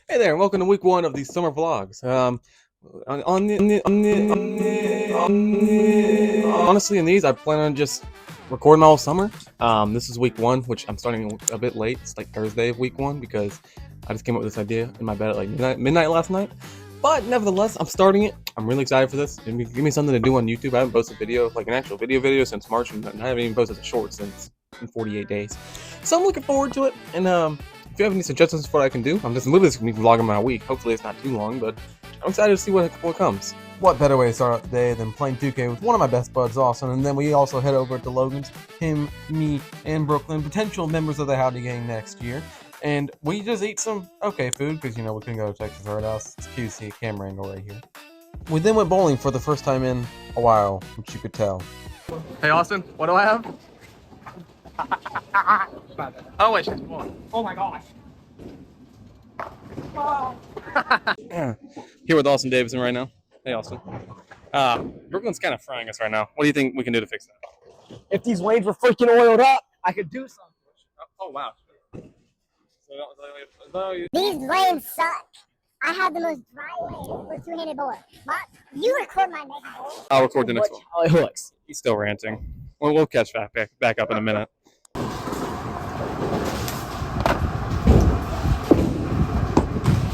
Hey there, and welcome to week one of these summer vlogs. Honestly, in these, I plan on just recording all summer. This is week one, which I'm starting a bit late. It's like Thursday of week one because I just came up with this idea in my bed at like midnight last night. But nevertheless, I'm starting it. I'm really excited for this. Give me something to do on YouTube. I haven't posted video, like an actual video since March, and I haven't even posted a short since in 48 days. So I'm looking forward to it, and if you have any suggestions for what I can do, I'm just literally just gonna be vlogging my week. Hopefully it's not too long, but I'm excited to see what comes. What better way to start out the day than playing 2K with one of my best buds, Austin, and then we also head over to Logan's, him, me, and Brooklyn, potential members of the Howdy Gang next year. And we just eat some okay food, because, you know, we couldn't go to Texas Roadhouse. It's cute to see a camera angle right here. We then went bowling for the first time in a while, which you could tell. Hey, Austin, what do I have? Oh, wait, she's one. Oh my gosh. Here with Austin Davidson right now. Hey, Austin. Brooklyn's kind of frying us right now. What do you think we can do to fix that? If these blades were freaking oiled up, I could do something. Oh wow. These blades suck. I have the most dry blade for two-handed bowler. But you record my next bowl. I'll record the next one. How it hooks. He's still ranting. We'll catch back up in a minute.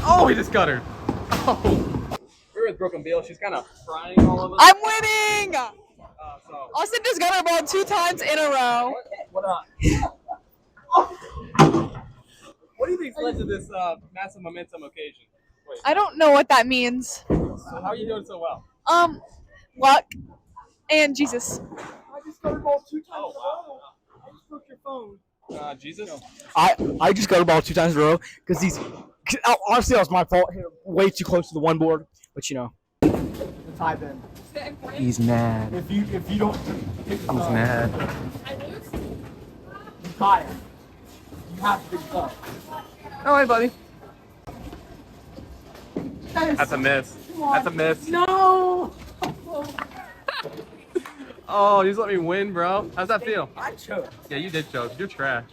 Oh, he just got her. Oh. We're with Brooklyn Beal. She's kind of frying all of us. I'm winning! So. Austin just got our ball 2 times in a row. What up? What do you think's led to this massive momentum occasion? Wait. I don't know what that means. So how are you doing so well? Luck and Jesus. I just got a ball 2 times Oh, in a wow. row. I just broke your phone. Jesus? I just got a ball 2 times in a row because these. Honestly, that was my fault. Hit it way too close to the one board, but you know. The tie then. He's mad. If you don't. He's mad. You tie it. You have to pick up. Oh, hey, buddy. That's a miss. That's a miss. No. Oh, you just let me win, bro. How's that feel? I choked. Yeah, you did choke. You're trash.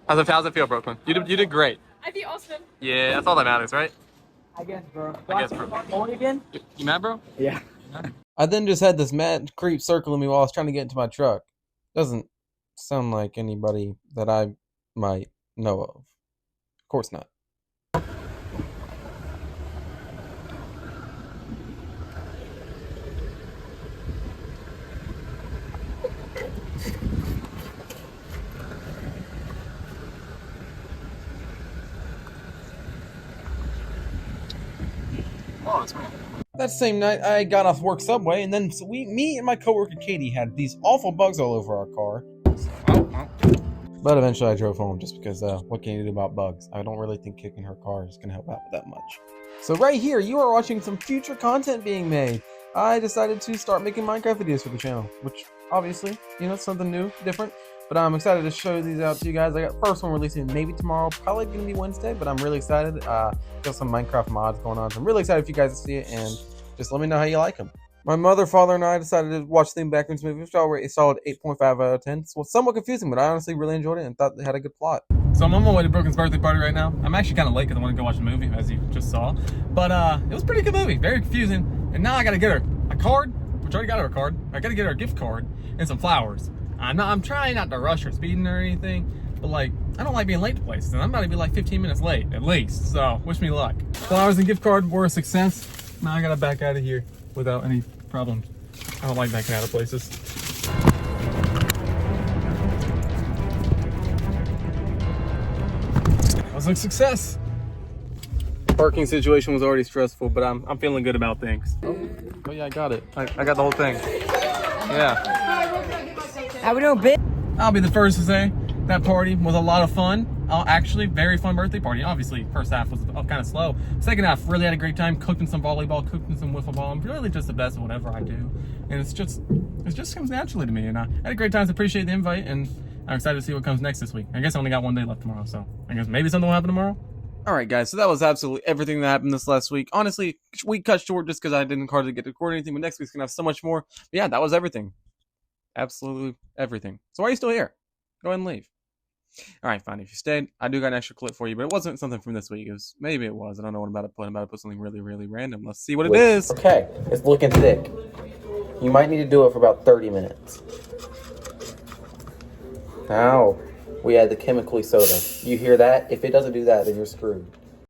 How's it feel, Brooklyn? You did great. I beat Austin. Yeah, that's all that matters, right? I guess, bro. I guess, bro. Bowling again? You mad, bro? Yeah. I then just had this mad creep circling me while I was trying to get into my truck. Doesn't sound like anybody that I might know of. Of course not. That same night, I got off work subway, and then me and my coworker Katie had these awful bugs all over our car. But eventually I drove home just because what can you do about bugs? I don't really think kicking her car is going to help out that much. So right here, you are watching some future content being made. I decided to start making Minecraft videos for the channel, which obviously, you know, something new, different. But I'm excited to show these out to you guys. I got first one releasing maybe tomorrow, probably going to be Wednesday, but I'm really excited. Got some Minecraft mods going on, so I'm really excited for you guys to see it, and just let me know how you like them. My mother, father, and I decided to watch the Backrooms movie, which I rate a solid 8.5 out of 10. It's somewhat confusing, but I honestly really enjoyed it and thought they had a good plot. So I'm on my way to Brooklyn's birthday party right now. I'm actually kind of late because I want to go watch the movie, as you just saw. But it was a pretty good movie, very confusing. And now I got to get her a card, which I already got her a card. I got to get her a gift card and some flowers. I'm trying not to rush her speeding or anything, but like, I don't like being late to places, and I'm about to be like 15 minutes late, at least. So wish me luck. Flowers and gift card were a success. Now I got to back out of here without any problems. I don't like backing out of places. That was a success. Parking situation was already stressful, but I'm feeling good about things. Oh yeah, I got it. I got the whole thing. Yeah. How we doing, bitch? I'll be the first to say that party was a lot of fun. Actually, very fun birthday party. Obviously, first half was kind of slow. Second half, really had a great time. Cooked in some volleyball, cooked in some wiffle ball. I'm really just the best at whatever I do, and it just comes naturally to me. And I had a great time. So appreciate the invite, and I'm excited to see what comes next this week. I guess I only got one day left tomorrow, so I guess maybe something will happen tomorrow. All right, guys. So that was absolutely everything that happened this last week. Honestly, we cut short just because I didn't hardly get to record anything. But next week's gonna have so much more. But yeah, that was everything. Absolutely everything. So why are you still here? Go ahead and leave. All right, fine. If you stayed, I do got an extra clip for you, but it wasn't something from this week. Maybe it was. I don't know what about it. I'm about to put something really, really random. Let's see what it is. Okay, it's looking thick. You might need to do it for about 30 minutes. Now, we add the chemically soda. You hear that? If it doesn't do that, then you're screwed.